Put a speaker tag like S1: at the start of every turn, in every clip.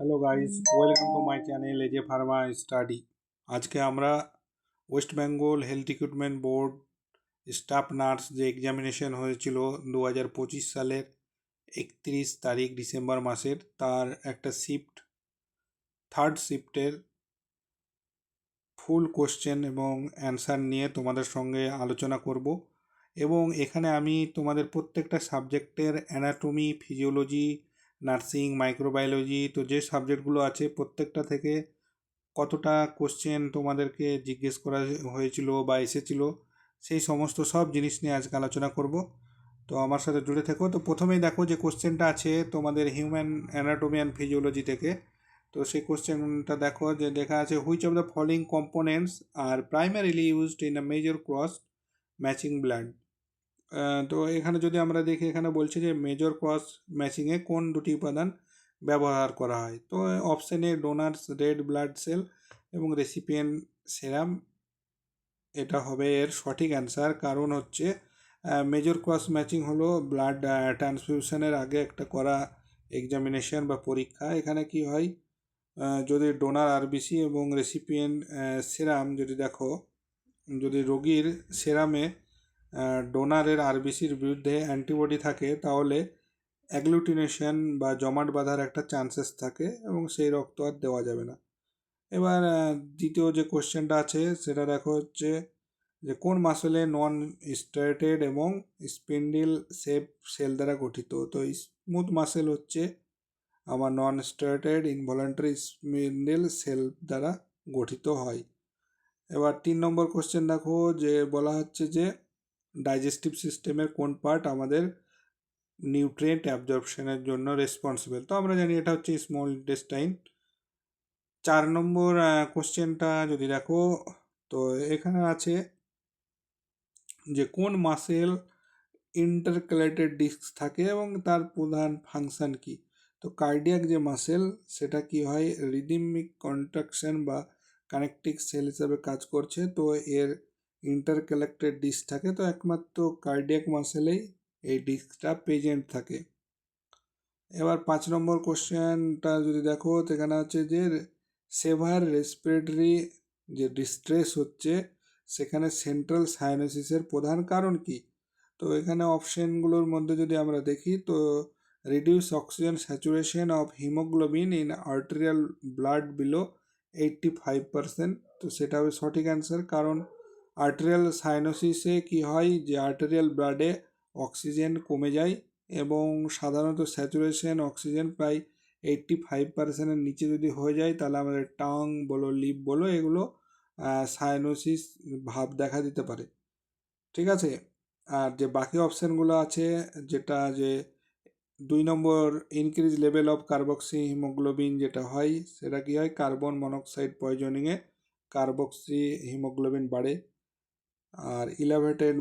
S1: Hello guys, welcome to my channel AJ pharma study. আজকে আমরা West Bengal health recruitment board staff nurse যে examination হয়েছিল 2025 সালের 31 তারিখ ডিসেম্বর মাসের, তার একটা থার্ড শিফটের ফুল কোশ্চেন এবং অ্যান্সার নিয়ে তোমাদের সঙ্গে আলোচনা করব। এবং এখানে আমি তোমাদের প্রত্যেকটা সাবজেক্টের অ্যানাটমি, ফিজিওলজি, নার্সিং, মাইক্রোবায়োলজি, তো যে সাবজেক্টগুলো আছে প্রত্যেকটা থেকে কতটা কোশ্চেন তোমাদেরকে জিজ্ঞেস করা হয়েছিল বা এসেছিল, সেই সমস্ত সব জিনিস নিয়ে আজকে আলোচনা করব। তো আমার সাথে জুড়ে থেকো। তো প্রথমেই দেখো যে কোশ্চেনটা আছে তোমাদের হিউম্যান অ্যানাটমি অ্যান্ড ফিজিওলজি থেকে। তো সেই কোশ্চেনটা দেখো যে লেখা আছে, which of the following components are primarily used in a major cross matching blood. তো এখানে যদি আমরা দেখি, এখানে বলছে যে মেজর ক্রস ম্যাচিংয়ে কোন দুটি উপাদান ব্যবহার করা হয়। তো option A donors red blood cell এবং রেসিপিয়েন্ট সেরাম, এটা হবে এর সঠিক অ্যান্সার। কারণ হচ্ছে মেজর ক্রস ম্যাচিং হলো ব্লাড ট্রান্সফিউশনের আগে একটা করা এক্সামিনেশন বা পরীক্ষা। এখানে কি হয়, যদি ডোনার আরবিসি এবং রেসিপিয়েন্ট সেরাম যদি দেখো, যদি রোগীর সেরামে ডোনারের আরবিসির বিরুদ্ধে অ্যান্টিবডি থাকে, তাহলে অ্যাগ্লুটিনেশন বা জমাট বাঁধার একটা চান্সেস থাকে এবং সেই রক্ত আর দেওয়া যাবে না। এবার দ্বিতীয় যে কোশ্চেনটা আছে সেটা দেখো হচ্ছে যে কোন মাসেলে নন স্ট্রেটেড এবং স্পিন্ডিল শেপ সেল দ্বারা গঠিত। তো স্মুথ মাসেল হচ্ছে আমার নন স্ট্রেটেড ইনভলেন্টারি স্পিন্ডিল সেল দ্বারা গঠিত হয়। এবার 3 নম্বর কোশ্চেন দেখো, যে বলা হচ্ছে যে ডাইজেস্টিভ সিস্টেমের কোন পার্ট আমাদের নিউট্রিয়েন্ট অ্যাবজর্পশনের জন্য রেসপন্সিবল। তো আমরা জানি এটা হচ্ছে স্মল ইন্টেস্টাইন। 4 নম্বর কোশ্চেনটা যদি দেখো, তো এখানে আছে যে কোন মাসেল ইন্টারক্যালেটেড ডিস্ক থাকে এবং তার প্রধান ফাংশন কি। তো কার্ডিয়াক যে মাসেল, সেটা কি হয়, রিদিমিক কন্ট্রাকশন বা কানেকটিক সেল হিসাবে কাজ করছে। তো এর ইন্টারকালেক্টেড ডিস্ক থাকে, তো একমাত্র কার্ডিয়াক মাসেলেই এই ডিস্কটা প্রেজেন্ট থাকে। এবার 5 নম্বর কোশ্চেনটা যদি দেখো, তো এখানে হচ্ছে যে সেভার রেসপিরেটরি যে ডিস্ট্রেস হচ্ছে, সেখানে সেন্ট্রাল সাইনোসিসের প্রধান কারণ কি। তো এখানে অপশনগুলোর মধ্যে যদি আমরা দেখি, তো reduce oxygen saturation of haemoglobin in arterial blood below 85%, তো সেটা হবে সঠিক অ্যান্সার। কারণ আর্টেরিয়াল সাইনোসিসে কি হয়, যে আর্টেরিয়াল ব্লাডে অক্সিজেন কমে যায় এবং সাধারণত স্যাচুরেশন অক্সিজেন প্রায় 85%-এর নিচে যদি হয়ে যায়, তাহলে আমাদের টাং বলো, লিপ বলো, এগুলো সাইনোসিস ভাব দেখা দিতে পারে। ঠিক আছে। আর যে বাকি অপশানগুলো আছে, যেটা যে 2 number increase level of carboxyhemoglobin যেটা হয়, সেটা কি হয়, কার্বন মনোক্সাইড পয়জনিংয়ে কার্বক্সি হিমোগ্লোবিন বাড়ে। আর ইলেভেটেড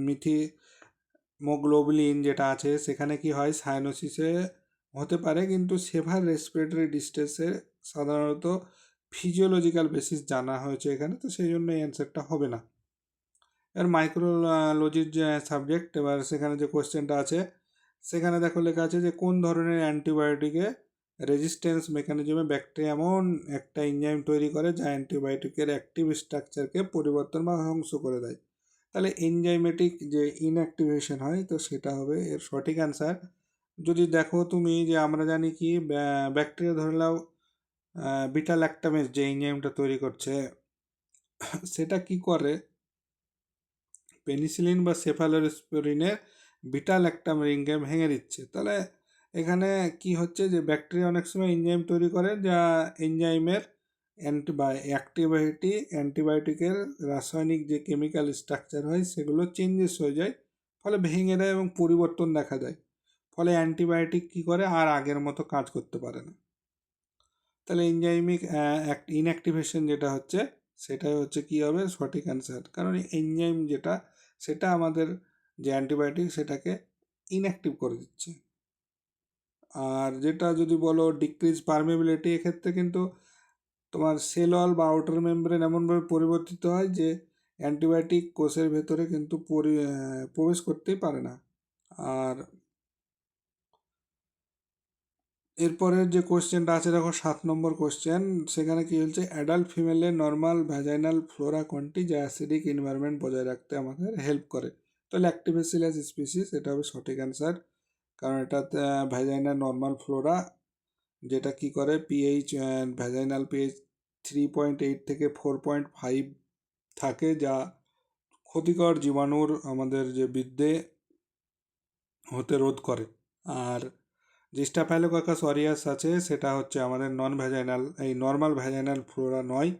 S1: মিথিমোগ্লোবিন যেটা আছে, সেখানে কি হয়, সাইনোসিসে হতে পারে, কিন্তু সেভার রেসপিরেটরি ডিস্ট্রেসে সাধারণত ফিজিওলজিক্যাল বেসিস জানা হয়েছে এখানে, তো সেই জন্য এই অ্যান্সারটা হবে না। এর মাইক্রোলজির যে সাবজেক্ট, এবার সেখানে যে কোশ্চেনটা আছে, সেখানে দেখো লেখা আছে যে কোন ধরনের অ্যান্টিবায়োটিকে রেজিস্ট্যান্স মেকানিজমে ব্যাকটেরিয়া এমন একটা এনজাইম তৈরি করে যা অ্যান্টিবায়োটিকের অ্যাক্টিভ স্ট্রাকচারকে পরিবর্তন বা ধ্বংস করে দেয়। তাহলে এনজাইমেটিক যে ইনঅ্যাক্টিভেশন হয়, তো সেটা হবে এর সঠিক অ্যান্সার। যদি দেখো তুমি, যে আমরা জানি কি ব্যাকটেরিয়া ধরে নাও বিটা ল্যাকটামেজ যে এনজাইমটা তৈরি করছে, সেটা কি করে, পেনিসিলিন বা সেফালোস্পোরিনের বিটা ল্যাকটাম রিংকে ভেঙে দিচ্ছে। তাহলে এখানে কি হচ্ছে, যে ব্যাকটেরিয়া অনেক সময় এনজাইম তৈরি করে, যা এনজাইমের অ্যান্টিবায়োটিকের রাসায়নিক যে কেমিক্যাল স্ট্রাকচার হয়, সেগুলো চেঞ্জেস হয়ে যায়, ফলে ভেঙে দেয় এবং পরিবর্তন দেখা যায়। ফলে অ্যান্টিবায়োটিক কী করে, আর আগের মতো কাজ করতে পারে না। তাহলে এনজাইমিক ইনঅ্যাক্টিভেশন যেটা হচ্ছে, সেটাই হচ্ছে কী হবে সঠিক অ্যান্সার। কারণ এনজাইম যেটা, সেটা আমাদের যে অ্যান্টিবায়োটিক, সেটাকে ইনঅ্যাক্টিভ করে দিচ্ছে। আর যেটা যদি বলো ডিক্রিজ পারমেবিলিটি, এক্ষেত্রে কিন্তু তোমার সেল ওয়াল বা আউটার মেমব্রেন এমনভাবে পরিবর্তিত হয় যে অ্যান্টিবায়োটিক কোষের ভেতরে কিন্তু প্রবেশ করতেই পারে না। আর এরপরের যে কোশ্চেনটা আছে দেখো 7 নম্বর কোশ্চেন, সেখানে কি বলছে, অ্যাডাল্ট ফিমেলের নর্মাল ভ্যাজাইনাল ফ্লোরা কোনটি যা অ্যাসিডিক এনভায়রনমেন্ট বজায় রাখতে আমাদের হেল্প করে? তো ল্যাক্টিবেসিলাস স্পিসিস, এটা হবে সঠিক অ্যান্সার, কারণ এটা ভ্যাজাইনাল নর্মাল ফ্লোরা, যেটা কি করে পিএইচ, ভ্যাজাইনাল পিএইচ 3.8 থেকে 4.5 থাকে, যা ক্ষতিকর জীবাণুর আমাদের যে বৃদ্ধি হতে রোধ করে। আর যে স্টাফাইলোকাকাস অরিয়াস আছে সেটা হচ্ছে আমাদের নর্মাল ভ্যাজাইনাল ফ্লোরা নয়,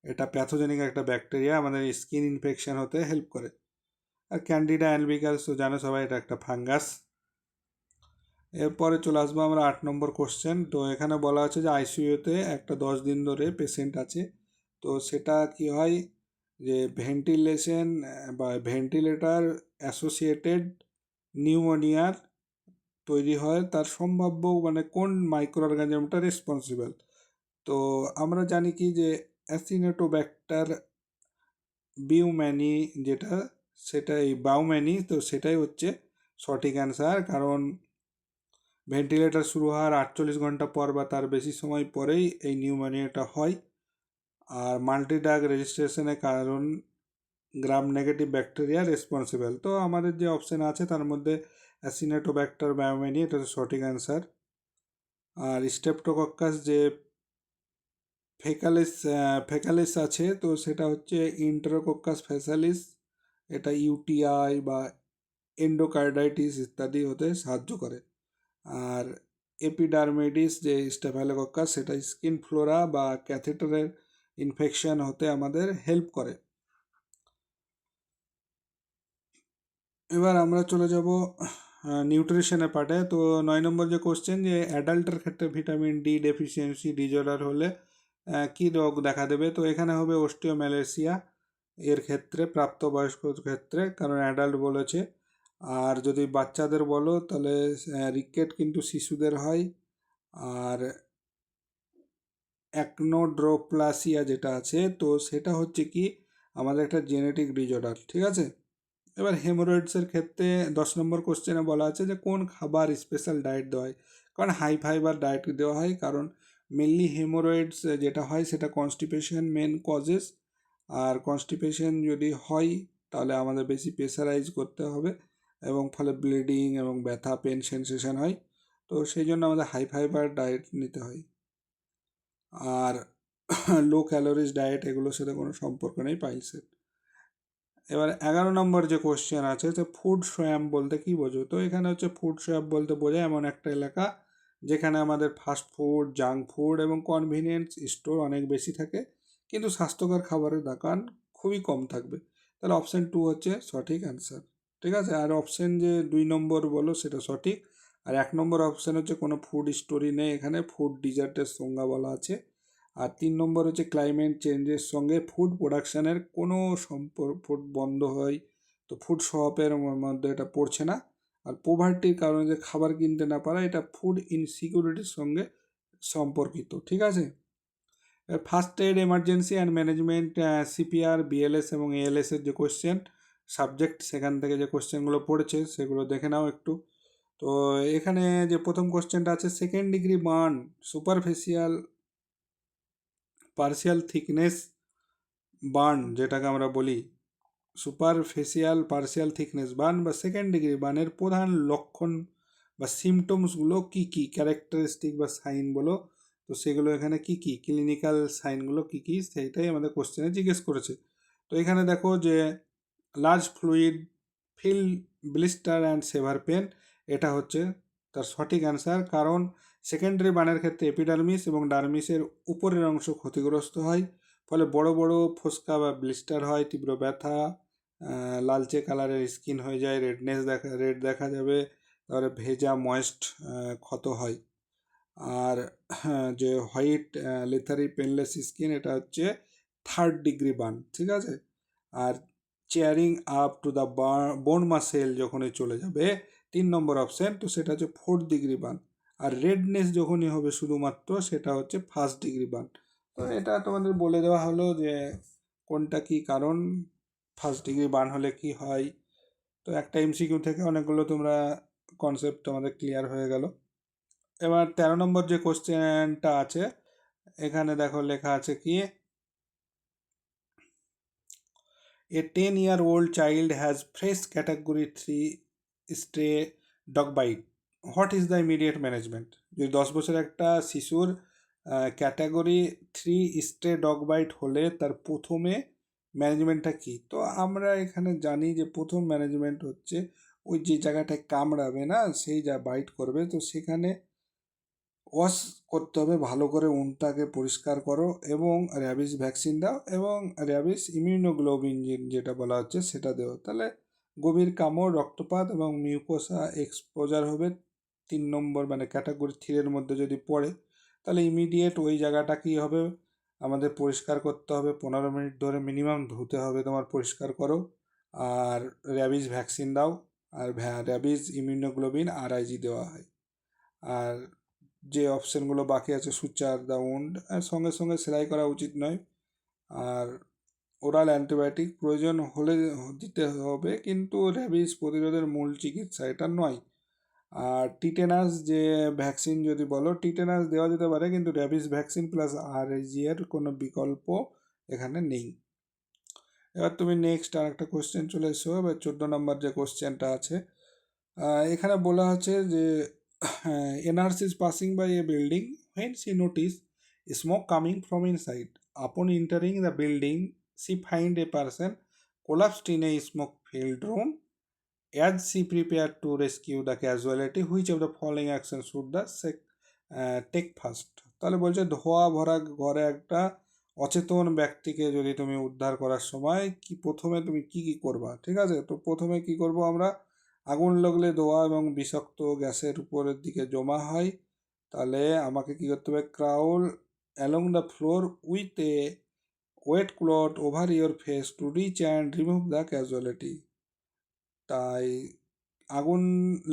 S1: এটা প্যাথোজেনিক একটা ব্যাকটেরিয়া, আমাদের স্কিন ইনফেকশন হতে হেল্প করে। আর ক্যান্ডিডা অ্যালবিকাস তো জানো সবাই, এটা একটা ফাঙ্গাস। এরপরে চলে আসবো আমরা 8 নম্বর কোশ্চেন। তো এখানে বলা আছে যে আইসিইউতে একটা 10 দিন ধরে পেশেন্ট আছে, তো সেটা কি হয় যে ভেন্টিলেশন বা ভেন্টিলেটর অ্যাসোসিয়েটেড নিউমোনিয়ার তৈরি হয়, তার সম্ভাব্য মানে কোন মাইক্রো অর্গানিজমটা রেসপন্সিবল? তো আমরা জানি কি যে অ্যাসিনেটোব্যাক্টার বিউম্যানি, যেটা সেটা এই বাউম্যানি, তো সেটাই হচ্ছে সঠিক অ্যান্সার, কারণ ভেন্টিলেটর শুরু হওয়ার 48 ঘন্টা পর বা তার বেশি সময় পরেই এই নিউমোনিয়াটা হয়। আর মাল্টিড্রাগ রেজিস্ট্রেশনের কারণ গ্রাম নেগেটিভ ব্যাকটেরিয়া রেসপন্সিবল। তো আমাদের যে অপশান আছে তার মধ্যে অ্যাসিনেটোব্যাক্টার বায়োমেনি, এটা হচ্ছে সঠিক অ্যান্সার। আর স্টেপ্টোকক্কাস যে ফেকালিস আছে, তো সেটা হচ্ছে ইন্টারোকক্কাস ফ্যাসালিস, এটা ইউটিআই বা এন্ডোকার্ডাইটিস ইত্যাদি হতে সাহায্য করে। আর এপিডার্মিডিস যে স্টেফাইলোকক্কাস, সেটা স্কিন ফ্লোরা বা ক্যাথেটারের ইনফেকশন হতে আমাদের হেল্প করে। এবার আমরা চলে যাব নিউট্রিশনের পার্টে। তো 9 নম্বর যে কোশ্চেন, যে অ্যাডাল্টের ক্ষেত্রে ভিটামিন ডি ডেফিসিয়েন্সি ডিজঅর্ডার হলে কি রোগ দেখা দেবে? তো এখানে হবে অস্টিওম্যালেশিয়া এর ক্ষেত্রে, প্রাপ্তবয়স্কর ক্ষেত্রে, কারণ অ্যাডাল্ট বলেছে। আর যদি বাচ্চাদের বলো তাহলে রিকেট কিন্তু শিশুদের হয়। আর অ্যাকনোড্রোপ্লাসিয়া যেটা আছে, তো সেটা হচ্ছে কি আমাদের একটা জেনেটিক ডিজঅর্ডার, ঠিক আছে। এবার হেমোরয়েডসের ক্ষেত্রে 10 নম্বর কোশ্চেনে বলা আছে যে কোন খাবার স্পেশাল ডায়েট দেওয়া হয়? কারণ হাই ফাইবার ডায়েট দেওয়া হয়, কারণ মেনলি হেমোরয়েডস যেটা হয় সেটা কনস্টিপেশন মেন কজেস। আর কনস্টিপেশন যদি হয় তাহলে আমাদের বেশি প্রেসারাইজ করতে হবে, এবং ফলে ব্লিডিং এবং ব্যথা পেন সেন্সেশন হয়। তো সেই জন্য আমাদের হাই ফাইবার ডায়েট নিতে হয়। আর লো ক্যালোরিজ ডায়েট এগুলোর সাথে কোনো সম্পর্ক নেই পাইলসের। এবার 11 নম্বর যে কোশ্চেন আছে, যে ফুড স্ব্যাম্প বলতে কি বোঝো? তো এখানে হচ্ছে ফুড স্ব্যাম্প বলতে বোঝায় এমন একটা এলাকা যেখানে আমাদের ফাস্ট ফুড, জাঙ্ক ফুড এবং কনভিনিয়েন্স স্টোর অনেক বেশি থাকে, কিন্তু স্বাস্থ্যকর খাবারের দোকান খুবই কম থাকবে। তাহলে অপশান 2 হচ্ছে সঠিক অ্যান্সার, ঠিক আছে। আর অপশান যে 2 নম্বর বলো সেটা সঠিক। আর 1 নম্বর অপশান হচ্ছে কোনো ফুড স্টোরই নেই, এখানে ফুড ডিজার্টের সংজ্ঞা বলা আছে। আর 3 নম্বর হচ্ছে ক্লাইমেট চেঞ্জের সঙ্গে ফুড প্রোডাকশানের কোনো সম্পর্ক বন্ধ হয়, তো ফুড শপের মধ্যে এটা পড়ছে না। আর পোভার্টির কারণে যে খাবার কিনতে না পারা, এটা ফুড ইনসিকিউরিটির সঙ্গে সম্পর্কিত, ঠিক আছে। First aid emergency and management, CPR, BLS এবং এএলএস এর যে কোশ্চেন সাবজেক্ট, সেখান থেকে যে কোশ্চেনগুলো পড়েছে সেগুলো দেখে নাও একটু। তো এখানে যে প্রথম কোশ্চেনটা আছে, second degree burn superficial partial thickness burn, যেটাকে আমরা বলি সুপারফিশিয়াল পার্শিয়াল থিকনেস বার্ন বা সেকেন্ড ডিগ্রি বার্নের প্রধান লক্ষণ বা সিমটমসগুলো কী কী, ক্যারেক্টারিস্টিক বা সাইন বলো, তো সেগুলো এখানে কী কী ক্লিনিক্যাল সাইনগুলো কী কী সেইটাই আমাদের কোশ্চেনে জিজ্ঞেস করেছে। তো এখানে দেখো যে large fluid fill blister and severe pain, এটা হচ্ছে তার সঠিক অ্যান্সার, কারণ সেকেন্ডারি বার্নের ক্ষেত্রে এপিডার্মিস এবং ডার্মিসের উপরের অংশ ক্ষতিগ্রস্ত হয়, ফলে বড় বড় ফোস্কা বা ব্লিস্টার হয়, তীব্র ব্যথা, লালচে কালারের স্কিন হয়ে যায়, রেড দেখা যাবে, তারপরে ভেজা ময়েস্ট ক্ষত হয়। আর যে হোয়াইট লেথারি পেনলেস স্কিন, এটা হচ্ছে থার্ড ডিগ্রি বার্ন, ঠিক আছে। আর charring up to the bone muscle যখনই চলে যাবে, 3 নম্বর অপশান, তো সেটা হচ্ছে ফোর্থ ডিগ্রি বার্ন। আর রেডনেস যখনই হবে শুধুমাত্র, সেটা হচ্ছে ফার্স্ট ডিগ্রি বার্ন। তো এটা তোমাদের বলে দেওয়া হলো যে কোনটা কি কারণ, ফার্স্ট ডিগ্রি বার্ন হলে কি হয়। তো একটা এমসিকিউ থেকে অনেকগুলো তোমরা কনসেপ্ট তোমাদের ক্লিয়ার হয়ে গেল। এবার 13 নম্বর যে কোশ্চেনটা আছে, এখানে দেখো লেখা আছে কি, A 10-year-old child has fresh category 3 stray dog bite. What is the immediate management? যদি 10 বছর একটা শিশুর ক্যাটাগরি 3 স্ট্রে ডগ বাইট হলে তার প্রথমে ম্যানেজমেন্টটা কি? তো আমরা এখানে জানি যে প্রথম ম্যানেজমেন্ট হচ্ছে ওই যে জায়গাটায় কামড়াবে না, সেই যা বাইট করবে, তো সেখানে ওয়াশ করতে হবে ভালো করে, উনটাকে পরিষ্কার করো এবং র্যাবিস ভ্যাকসিন দাও এবং র্যাবিস ইমিউনোগ্লোবিন যেটা বলা হচ্ছে সেটা দেও। তাহলে গভীর কামড়, রক্তপাত এবং মিউকোসা এক্সপোজার হবে 3 নম্বর, মানে ক্যাটাগরি 3-এর মধ্যে যদি পড়ে, তাহলে ইমিডিয়েট ওই জায়গাটা কী হবে, আমাদের পরিষ্কার করতে হবে, 15 মিনিট ধরে মিনিমাম ধুতে হবে, তোমার পরিষ্কার করো, আর র্যাবিস ভ্যাকসিন দাও, আর র্যাবিস ইমিউনোগ্লোবিন আরআইজি দেওয়া হয়। আর যে অপশানগুলো বাকি আছে, সুচার দ্য উন্ড, আর সঙ্গে সঙ্গে সেলাই করা উচিত নয়। আর ওরাল অ্যান্টিবায়োটিক প্রয়োজন হলে দিতে হবে, কিন্তু র্যাবিস প্রতিরোধের মূল চিকিৎসা এটা নয়। আর টিটেনাস যে ভ্যাকসিন যদি বলো, টিটেনাস দেওয়া যেতে পারে, কিন্তু র্যাবিস ভ্যাকসিন প্লাস আরআইজি এর কোনো বিকল্প এখানে নেই। এবার তুমি নেক্সট আর একটা কোশ্চেন চলে এসো। এবার 14 নম্বর যে কোশ্চেনটা আছে, এখানে বলা আছে যে a nurse is passing by a building when she noticed smoke coming from inside. Upon entering the building, she find a person collapsed in a smoke-filled room. As she prepared to rescue the casualty, which of the following actions should the take first? তাহলে বলছে ধোঁয়া ভরা ঘরে একটা অচেতন ব্যক্তিকে যদি তুমি উদ্ধার করার সময় প্রথমে তুমি কি করবা, ঠিক আছে? তো প্রথমে কি করব আমরা, আগুন লাগলে ধোঁয়া এবং বিষাক্ত গ্যাসের উপরের দিকে জমা হয়, তাহলে আমাকে কি করতে হবে, crawl along the floor with a wet cloth over your face to reach and remove the casualty. তাই আগুন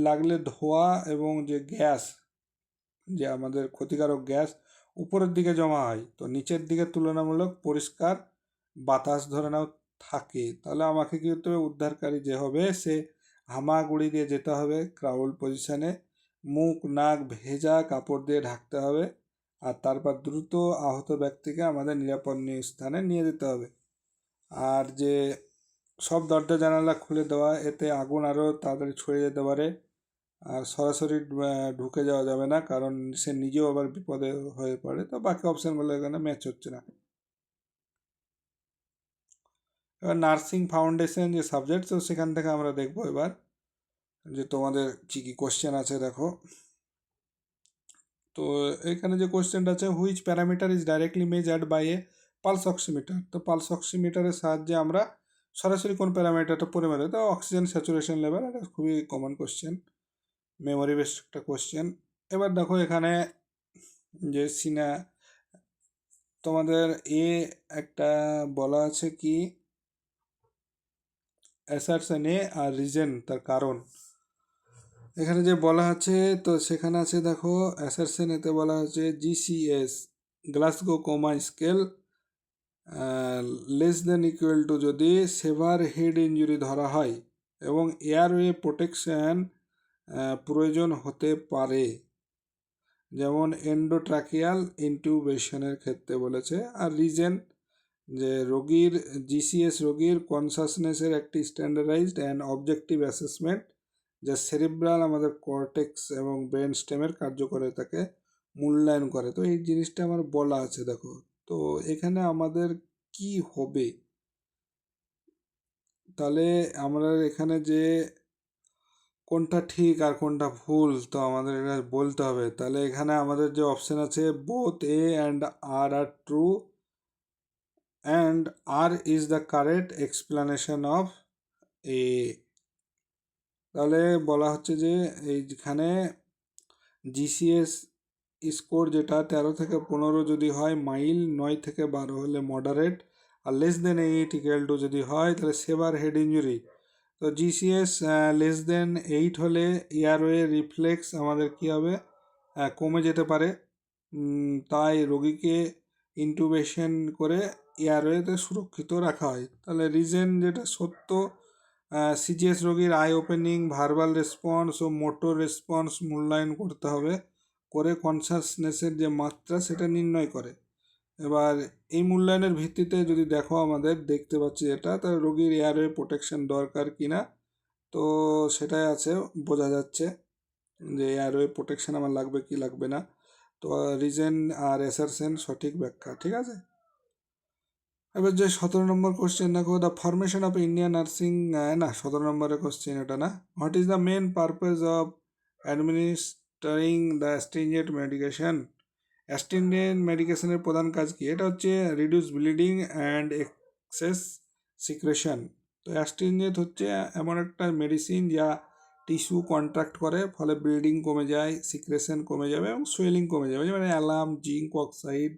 S1: লাগলে ধোঁয়া এবং যে গ্যাস, যে আমাদের ক্ষতিকারক গ্যাস উপরের দিকে জমা হয়, তো নিচের দিকে তুলনামূলক পরিষ্কার বাতাস ধরে নাও থাকে, তাহলে আমাকে কী করতে হবে, উদ্ধারকারী যে হবে সে হামাগুড়ি দিয়ে যেতে হবে ক্রাউল পজিশানে, মুখ নাক ভেজা কাপড় দিয়ে ঢাকতে হবে, আর তারপর দ্রুত আহত ব্যক্তিকে আমাদের নিরাপদ স্থানে নিয়ে যেতে হবে। আর যে সব দরজা জানালা খুলে দেওয়া, এতে আগুন আরও তাড়াতাড়ি ছড়িয়ে যেতে পারে। আর সরাসরি ঢুকে যাওয়া যাবে না, কারণ সে নিজেও আবার বিপদে হয়ে পড়ে। তো বাকি অপশানগুলো এখানে ম্যাচ হচ্ছে না। এবার নার্সিং ফাউন্ডেশন যে সাবজেক্ট, তো সেখান থেকে আমরা দেখবো এবার যে তোমাদের কী কী কোশ্চেন আছে। দেখো, তো এখানে যে কোশ্চেনটা আছে, which parameter is directly measured by a pulse oximeter. তো পালস অক্সিমিটারের সাহায্যে আমরা সরাসরি কোন প্যারামিটারটা পরিমাপ দেয়, তো অক্সিজেন স্যাচুরেশন লেভেল। এটা খুবই কমন কোশ্চেন, মেমোরি বেসড একটা কোশ্চেন। এবার দেখো এখানে যে তোমাদের একটা বলা আছে কি, অ্যাসারশন আর রিজন, তার কারণ এখানে যে বলা আছে, তো সেখানে আছে দেখো অ্যাসারশন এতে বলা আছে GCS Glasgow coma scale less than equal to যদি সেভার হেড ইঞ্জুরি ধরা হয় এবং এয়ারওয়ে প্রোটেকশন প্রয়োজন হতে পারে, যেমন এন্ডোট্রাকিয়াল ইনটিউবেশনের ক্ষেত্রে বলেছে। আর রিজন যে রোগীর GCS রোগীর কনসাসনেসের একটি স্ট্যান্ডার্ডাইজড অ্যান্ড অবজেক্টিভ অ্যাসেসমেন্ট, যা সেরিব্রাল আমাদের কর্টেক্স এবং ব্রেন স্টেমের কার্যকারিতাকে মূল্যায়ন করে। তো এই জিনিসটা আমার বলা আছে দেখো। তো এখানে আমাদের কি হবে, তাহলে আমরা এখানে যে কোনটা ঠিক আর কোনটা ভুল, তো আমাদের এটা বলতে হবে। তাহলে এখানে আমাদের যে অপশান আছে, বোথ A and R আর true and R is the correct explanation of A। তাহলে বলা হচ্ছে যে এইখানে GCS স্কোর যেটা 13 থেকে 15 যদি হয় মাইল, 9 থেকে 12 হলে মডারেট, আর লেস দেন 8 ইকুয়াল টু যদি হয় তাহলে সেভার হেড ইঞ্জুরি। তো GCS লেস দেন 8 হলে এয়ারওয়ে রিফ্লেক্স আমাদের কী হবে, কমে যেতে পারে, তাই রোগীকে ইন্টুবেশন করে এয়ারওয়েতে সুরক্ষিত রাখা হয়। তাহলে রিজন যেটা সত্য, CGS রোগীর I opening, verbal response O motor response মূল্যায়ন করতে হবে। করে কনসাসনেসের যে মাত্রা সেটা নির্ণয় করে। এবার এই মূল্যায়নের ভিত্তিতে যদি দেখো আমাদের দেখতে পাচ্ছি এটা, তার রোগীর এয়ারওয়ে প্রোটেকশন দরকার কিনা, তো সেটাই আছে, বোঝা যাচ্ছে যে এয়ারওয়ে প্রোটেকশন আমার লাগবে কি লাগবে না। তো রিজন আর অ্যাসারশন সঠিক ব্যাখ্যা, ঠিক আছে। এবার যে 17 নম্বর কোশ্চেন দেখো, the formation of Indian nursing, না 17 নম্বরের কোশ্চেন এটা না। What is the main purpose of administering the stringent medication? Astringent মেডিকেশনের প্রধান কাজ কি? এটা হচ্ছে reduce bleeding and excess secretion. তো অ্যাস্টেন্ডেন্ট হচ্ছে এমন একটা মেডিসিন যা টিস্যু কন্ট্রাক্ট করে, ফলে ব্লিডিং কমে যায়, সিক্রেশন কমে যাবে এবং সোয়েলিং কমে যাবে। যেমন alarm, zinc oxide,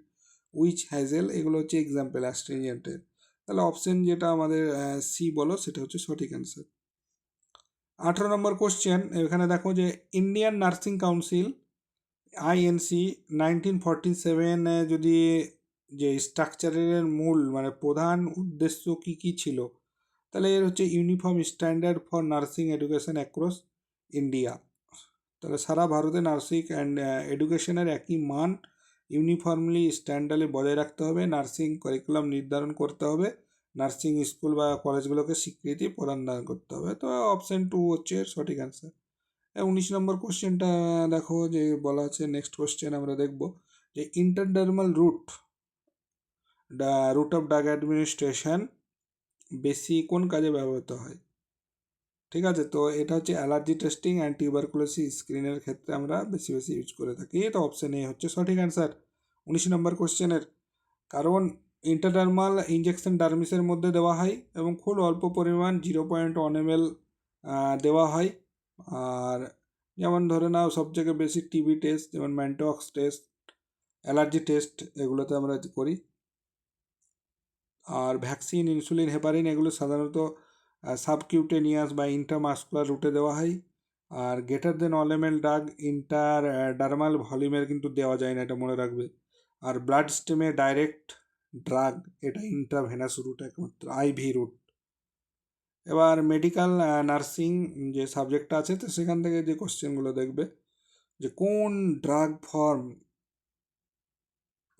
S1: which hazel, এগুলো হচ্ছে এক্সাম্পল অ্যাস্টেন্ডেন্টের। তাহলে অপশন যেটা আমাদের সি বলো সেটা হচ্ছে সঠিক অ্যান্সার। 18 নম্বর কোশ্চেন, এখানে দেখো যে ইন্ডিয়ান নার্সিং কাউন্সিল আইএনসি 1947 যদি যে স্ট্রাকচারের মূল মানে প্রধান উদ্দেশ্য কি কি ছিল, তাহলে এর হচ্ছে uniform standard for nursing education across India. তাহলে সারা ভারতে নার্সিং অ্যান্ড এডুকেশনের একই মান ইউনিফর্মলি স্ট্যান্ডার্ডে বজায় রাখতে হবে, নার্সিং কারিকুলাম নির্ধারণ করতে হবে, নার্সিং স্কুল বা কলেজগুলোকে স্বীকৃতি প্রদান করতে হবে। তো অপশন 2 হচ্ছে সঠিক অ্যান্সার। 19 নম্বর কোশ্চেনটা দেখো যে বলা আছে, নেক্সট কোশ্চেন আমরা দেখব যে ইন্টারডার্মাল রুট অফ ড্রাগ অ্যাডমিনিস্ট্রেশন বেশি কোন কাজে ব্যবহৃত হয়? ঠিক আছে, তো এটা হচ্ছে অ্যালার্জি টেস্টিং অ্যান্ড টিউবারকুলোসিস স্ক্রিনের ক্ষেত্রে আমরা বেশি ইউজ করে থাকি। তো অপশন এ হচ্ছে সঠিক অ্যান্সার 19 নম্বর কোশ্চেনের। কারণ ইন্টারডার্মাল ইঞ্জেকশন ডার্মিসের মধ্যে দেওয়া হয় এবং খুব অল্প পরিমাণ 0.1 ml দেওয়া হয়। আর যেমন ধরে নাও সবথেকে বেশি টিবি টেস্ট, যেমন ম্যান্টক্স টেস্ট, অ্যালার্জি টেস্ট, এগুলোতে আমরা করি। আর ভ্যাকসিন, ইনসুলিন, হেপারিন, এগুলো সাধারণত সাবকিউটেনিয়াস বা ইন্ট্রামাস্কুলার রুটে দেওয়া হয়। আর greater than all M L drug dermal ভলিউমের কিন্তু দেওয়া যায় না, এটা মনে রাখবে। আর ব্লাড স্টেমে ডাইরেক্ট ড্রাগ, এটা ইন্ট্রাভেনাস রুট, একমাত্র আইভি রুট। এবার মেডিকেল নার্সিং যে সাবজেক্টটা আছে, তো সেখান থেকে যে কোশ্চেনগুলো দেখবে যে কোন ড্রাগ ফর্ম,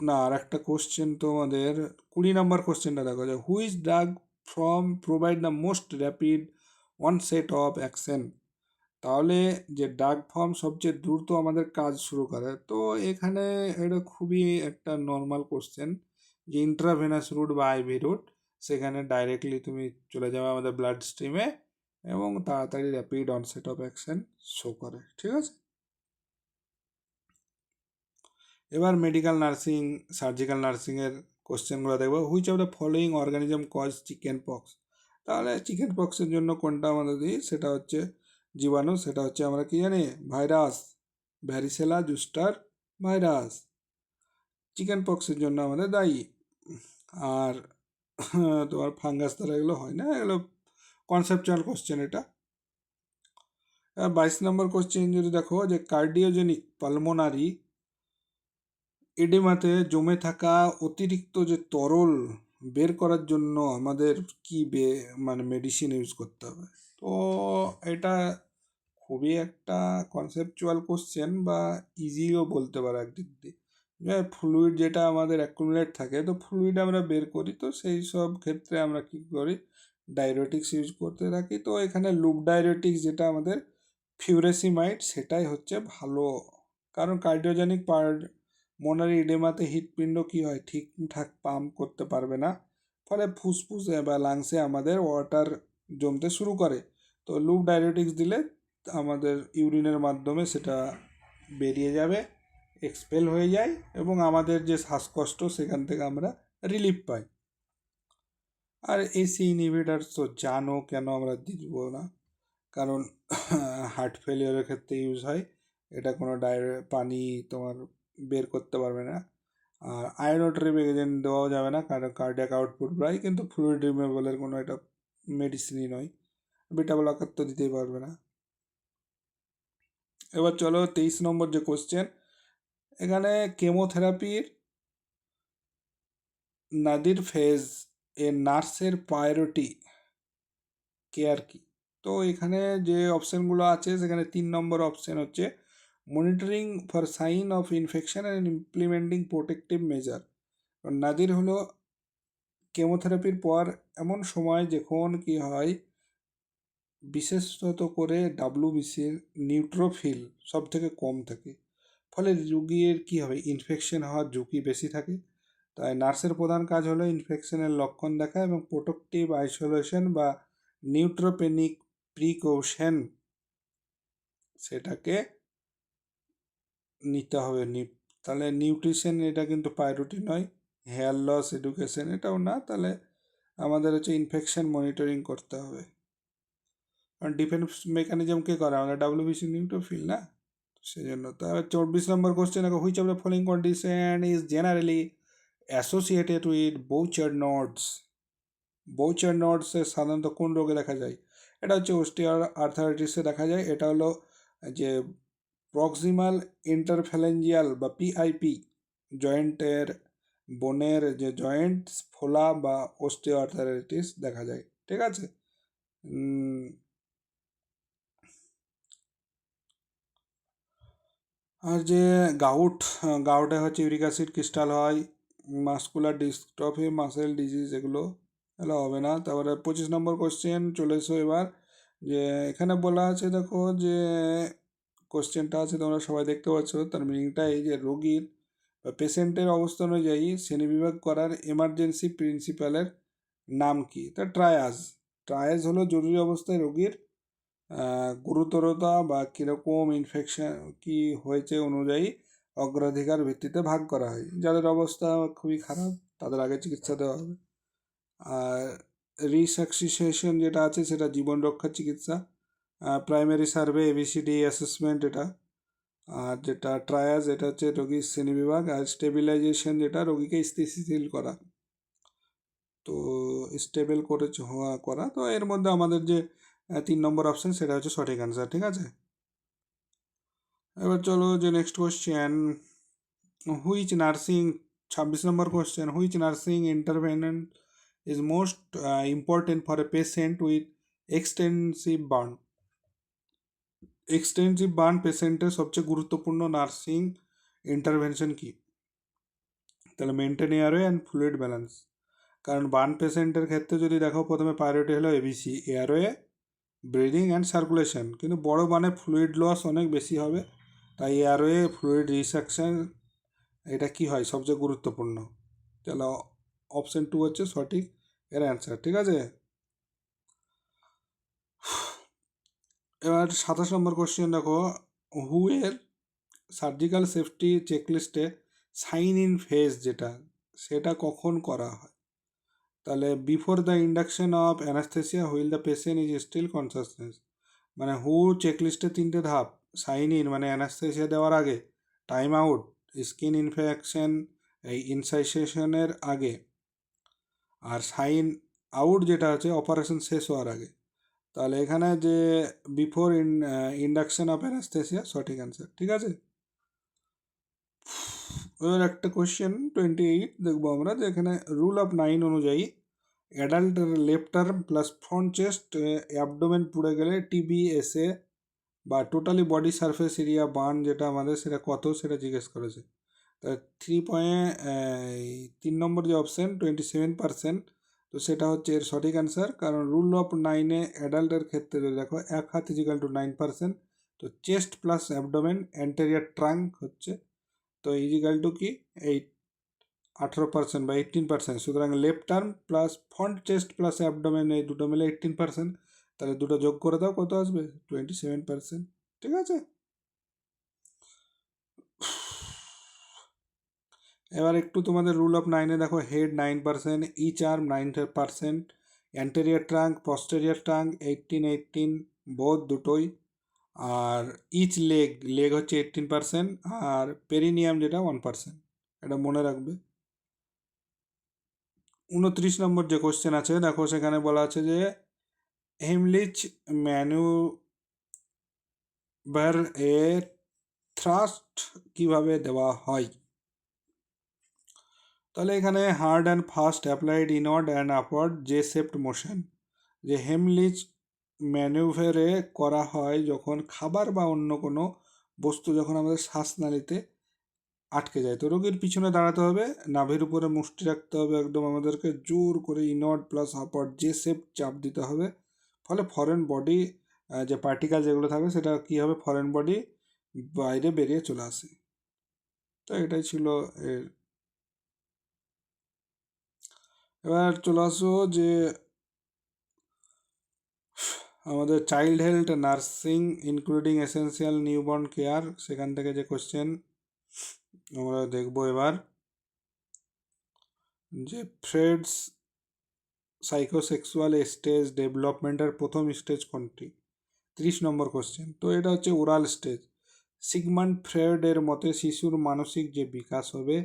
S1: না আর একটা কোশ্চেন তোমাদের 20 নম্বর কোশ্চেনটা দেখো যে which drug form provide the most rapid onset of action? তাহলে যে ড্রাগ ফর্ম সবচেয়ে দ্রুত আমাদের কাজ শুরু করে, তো এখানে এটা খুবই একটা নর্মাল কোশ্চেন যে ইন্ট্রাভেনাস রুট বা আইভি রুট, সেখানে ডাইরেক্টলি তুমি চলে যাবে আমাদের ব্লাড স্ট্রিমে এবং তাড়াতাড়ি rapid onset of action show করে, ঠিক আছে। এবার মেডিকেল নার্সিং, সার্জিক্যাল নার্সিংয়ের কোশ্চেনগুলো দেখবো। Which of the following organism cause chicken pox? তাহলে চিকেন পক্সের জন্য কোনটা আমাদের দিই, সেটা হচ্ছে জীবাণু, সেটা হচ্ছে আমরা কি জানি, virus, varicella zoster virus chicken পক্সের জন্য আমাদের দায়ী। আর তোমার ফাঙ্গাস দ্বারা এগুলো হয় না, এগুলো কনসেপচুয়াল কোশ্চেন এটা। 22 নম্বর কোশ্চেন যদি দেখো যে কার্ডিওজেনিক পালমোনারি এডেমাতে জমে থাকা অতিরিক্ত যে তরল বের করার জন্য আমাদের কি মানে মেডিসিন ইউজ করতে হবে? তো এটা খুবই একটা কনসেপচুয়াল কোশ্চেন বা ইজিও বলতে পারো একদিক দিয়ে। ফ্লুইড যেটা আমাদের অ্যাকুমুলেট থাকে, তো ফ্লুইড আমরা বের করি, তো সেই সব ক্ষেত্রে আমরা কী করি, ডায়ুরেটিক্স ইউজ করতে থাকি। তো এখানে লুপ ডায়ুরেটিক্স যেটা আমাদের ফিউরেসিমাইড, সেটাই হচ্ছে ভালো। কারণ কার্ডিওজেনিক মোনারি ইডেমাতে হৃৎপিণ্ড কী হয়, ঠিকঠাক পাম্প করতে পারবে না, ফলে ফুসফুসে বা লাংসে আমাদের ওয়াটার জমতে শুরু করে। তো লুপ ডায়ুরেটিক্স দিলে আমাদের ইউরিনের মাধ্যমে সেটা বেরিয়ে যাবে, এক্সপেল হয়ে যায় এবং আমাদের যে শ্বাসকষ্ট সেখান থেকে আমরা রিলিফ পাই। আর এসি ইনহিবিটার তো জানো কেন আমরা দিব না, কারণ হার্ট ফেলিওরের ক্ষেত্রে ইউজ হয়। এটা কোনো পানি তোমার বের করতে পারবে না। আর আয়োনোট্রিপ এজেন্ট দেওয়াও যাবে না, কারণ কার্ডিয়াক আউটপুট প্রায়, কিন্তু ফ্লুইড রিমুভালের কোনো এটা মেডিসিনই নয়। বিটা ব্লকার তো দিতেই পারবে না। এবার চলো 23 নম্বর যে কোশ্চেন, এখানে কেমোথেরাপির নাদির ফেজ এ নার্সের প্রায়োরিটি কেয়ার কি? তো এখানে যে অপশানগুলো আছে সেখানে 3 নম্বর অপশান হচ্ছে monitoring for sign of infection and implementing protective measure. Nadir হলো কেমোথেরাপির পর এমন সময় যখন কি হয়, বিশেষত করে ডাব্লিউবিসির নিউট্রোফিল সব থেকে কম থাকে, ফলে রুগীর কী হবে, ইনফেকশন হওয়ার ঝুঁকি বেশি থাকে। তাই নার্সের প্রধান কাজ হলো ইনফেকশনের লক্ষণ দেখা এবং প্রোটেক্টিভ আইসোলেশন বা নিউট্রোপেনিক প্রিকশন সেটাকে নিতে হবে। তাহলে নিউট্রিশন এটা কিন্তু প্রায়োরিটি নয়, হেয়ার লস এডুকেশন এটাও না, তাহলে আমাদের হচ্ছে ইনফেকশন মনিটরিং করতে হবে। কারণ ডিফেন্স মেকানিজম কে করে, আমরা ডাব্লিউবিসি নিউট্রোফিল না, সেই জন্য। তাহলে 24 নম্বর কোশ্চেন দেখো, which of the following condition is generally associated with Bouchard nodes. Bouchard নডসে সাধারণত কোন রোগে দেখা যায়? এটা হচ্ছে অস্টিও আর্থারাইটিসে দেখা যায়। এটা হলো যে প্রক্সিমাল ইন্টারফ্যালেঞ্জিয়াল বা পিআইপি জয়েন্টের বোনের যে জয়েন্ট ফোলা বা অস্টিও আর্থারাইটিস দেখা যায়, ঠিক আছে। আর যে গাউটে হচ্ছে ইউরিক অ্যাসিড ক্রিস্টাল হয়, মাস্কুলার ডিস্ট্রফি, মাসেল ডিজিজ, এগুলো হবে না। তারপরে 25 নম্বর কোশ্চেন চলে এসো এবার। যে এখানে বলা আছে, দেখো যে কোশ্চেনটা আছে তোমরা সবাই দেখতে পাচ্ছ, তার মিনিংটা এই যে রোগীর বা পেশেন্টের অবস্থা অনুযায়ী শ্রেণীবিভাগ করার এমার্জেন্সি প্রিন্সিপালের নাম কি? তা ট্রায়াজ হলো জরুরি অবস্থায় রোগীর গুরুতরতা বা কীরকম ইনফেকশন কি হয়েছে অনুযায়ী অগ্রাধিকার ভিত্তিতে ভাগ করা হয়। যাদের অবস্থা খুবই খারাপ তাদের আগে চিকিৎসা দেওয়া হবে। আর রিসাকসিসেশন যেটা আছে সেটা জীবন রক্ষার চিকিৎসা। প্রাইমারি সার্ভে এবিসিডি অ্যাসেসমেন্ট এটা। আর যেটা ট্রায়াজ এটা হচ্ছে রোগীর শ্রেণীবিভাগ। আর স্টেবিলাইজেশন যেটা রোগীকে স্থিতিশীল করা, তো স্টেবল করা। তো এর মধ্যে আমাদের যে 3 নম্বর অপশান সেটা হচ্ছে সঠিক অ্যান্সার, ঠিক আছে। এবার চলো যে next question, which nursing 26 number question, which nursing intervention is most important for a patient with extensive burn. Extensive burn পেশেন্টের সবচেয়ে গুরুত্বপূর্ণ নার্সিং ইন্টারভেনশন কি? তাহলে maintain airway and fluid balance. কারণ বার্ন পেশেন্টের ক্ষেত্রে যদি দেখো, প্রথমে প্রায়োরিটি হলো ABC, airway, breathing and circulation. কিন্তু বড় বার্নে ফ্লুইড লস অনেক বেশি হবে, তাই এয়ারওয়ে ফ্লুইড রিসাকশন এটা কি হয়, সবচেয়ে গুরুত্বপূর্ণ। তাহলে অপশন 2 হচ্ছে সঠিক এর অ্যান্সার, ঠিক আছে। এবার 27 নম্বর কোশ্চেন দেখো, হুয়ের সার্জিক্যাল সেফটি চেকলিস্টে সাইন ইন ফেজ যেটা, সেটা কখন করা হয়? তাহলে before the induction of anaesthesia while the patient is still consciousness. মানে হু চেকলিস্টে 3টে ধাপ, সাইন ইন মানে অ্যানাস্থেসিয়া দেওয়ার আগে, টাইম আউট স্কিন ইনফেকশন এই ইনসাইসেশনের আগে, আর সাইন আউট যেটা হচ্ছে অপারেশন শেষ হওয়ার আগে। তাহলে এখানে যে বিফোর ইন্ডাকশন অফ অ্যানাস্থেসিয়া সঠিক অ্যান্সার, ঠিক আছে। এবার একটা কোয়েশ্চেন 28 দেখবো আমরা, যে এখানে রুল অফ 9 অনুযায়ী adult left arm plus front chest abdomen পুড়ে গেলে টিবিএসএ বা totally body surface area burn যেটা আমাদের, সেটা কত সেটা জিজ্ঞেস করেছে। তা 3 নম্বর যে অপশান 27%, তো সেটা হচ্ছে এর সঠিক অ্যান্সার। কারণ রুল অফ 9-এ অ্যাডাল্টের ক্ষেত্রে যদি দেখো 1 হাত ইজিক্যাল টু 9%, তো chest plus abdomen anterior trunk হচ্ছে, তো ইজিক্যাল টু কি 18% বা 18%। সুতরাং left arm plus front chest plus abdomen এই দুটো মিলে 18%, তাহলে দুটো যোগ করে দাও, কত আসবে? 27%, ঠিক আছে। এবার একটু তোমাদের রুল অফ 9-এ দেখো, head 9%, each arm 9%, anterior trunk posterior trunk 18 বোধ দুটোই, আর ইচ লেগ হচ্ছে 18%, আর পেরিনিয়াম যেটা 1%, এটা মনে রাখবে। 29 নম্বর যে কোশ্চেন আছে দেখো, সেখানে বলা আছে যে হেমলিচ ম্যানুভার এ থ্রাস্ট কিভাবে দেওয়া হয়? তাহলে এখানে hard and fast applied inward and upward J shaped motion. যে হেমলিচ ম্যানুভারে করা হয় যখন খাবার বা অন্য কোনো বস্তু যখন আমাদের শ্বাসনালীতে আটকে যায়, তো রোগীর পিছনে দাঁড়াতে হবে, নাভির উপরে মুষ্টি রাখতে হবে, একদম আমাদেরকে জোর করে ইনওয়ার্ড প্লাস আপওয়ার্ড যে সেপ চাপ দিতে হবে, ফলে ফরেন বডি যে পার্টিকেল যেগুলো থাকবে সেটা কী হবে, ফরেন বডি বাইরে বেরিয়ে চলে আসে। তো এটাই ছিল এর। এবার চলে আসো যে আমাদের child health nursing including essential newborn care, সেখান থেকে যে কোশ্চেন আমরা দেখব এবার, যে ফ্রেডস সাইকোসেক্সুয়াল স্টেজ ডেভেলপমেন্টের প্রথম স্টেজ কোনটি? 30 নম্বর কোশ্চেন। তো এটা হচ্ছে ওরাল স্টেজ। সিগমান্ড ফ্রেড মতে শিশুর মানসিক যে বিকাশ হবে,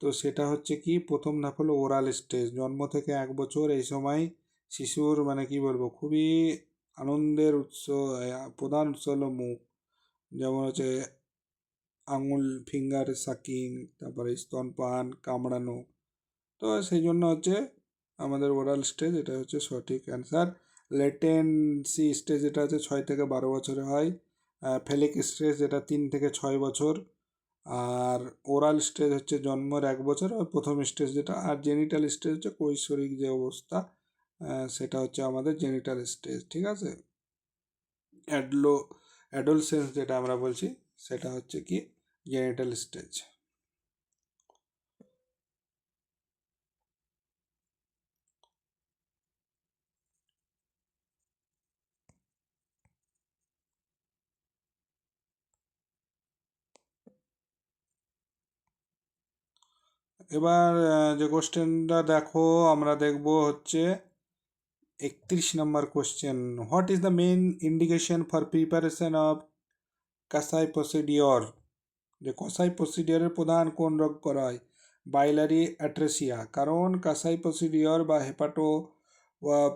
S1: তো সেটা হচ্ছে কি, প্রথম ধাপ হলো ওরাল স্টেজ, জন্ম থেকে 1 বছর। এই সময় শিশুর মানে কি বলবো, খুবই আনন্দের উৎস, প্রধান উৎস হলো মুখ, যেমন হচ্ছে আঙুল ফিঙ্গার সাকিং, তারপরে স্তনপান কামড়ানো। তো সেই জন্য হচ্ছে আমাদের ওরাল স্টেজ, এটা হচ্ছে সঠিক অ্যান্সার। লেটেন্সি স্টেজ এটা হচ্ছে 6 থেকে 12 বছরে হয়। ফেলিক স্টেজ যেটা 3 থেকে 6 বছর। আর ওরাল স্টেজ হচ্ছে জন্মের 1 বছর, আর প্রথম স্টেজ যেটা। আর জেনিটাল স্টেজ হচ্ছে কৈশোরিক যে অবস্থা, সেটা হচ্ছে আমাদের জেনিটাল স্টেজ, ঠিক আছে। অ্যাডোলসেন্স যেটা আমরা বলছি, সেটা হচ্ছে কি জেনিটাল স্টেজ। এবার যে কোশ্চেনটা দেখো, আমরা দেখব হচ্ছে 31 number question. What is the main indication for preparation of Kasai procedure? যে কসাই প্রসিডিওরের প্রধান কোন রোগ করা হয়? Biliary atresia. কারণ কাসাই প্রসিডিওর বা হেপাটো